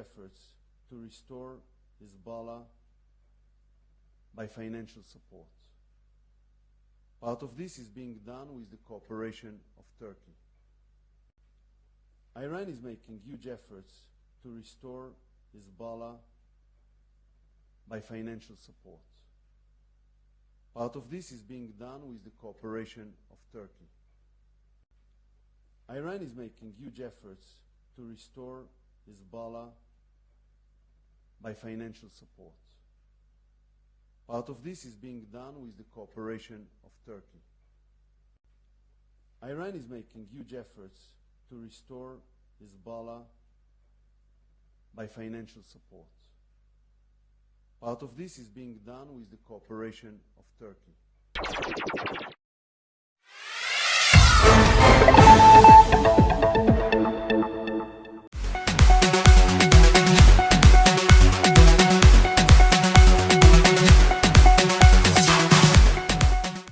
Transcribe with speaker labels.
Speaker 1: efforts to restore Hizbullah by financial support. Part of this is being done with the cooperation of Turkey. Iran is making huge efforts to restore Hizbullah by financial support. Part of this is being done with the cooperation of Turkey. Iran is making huge efforts to restore Hizbullah by financial support. Part of this is being done with the cooperation of Turkey. Iran is making huge efforts to restore Hizbullah by financial support. Part of this is being done with the cooperation of Turkey.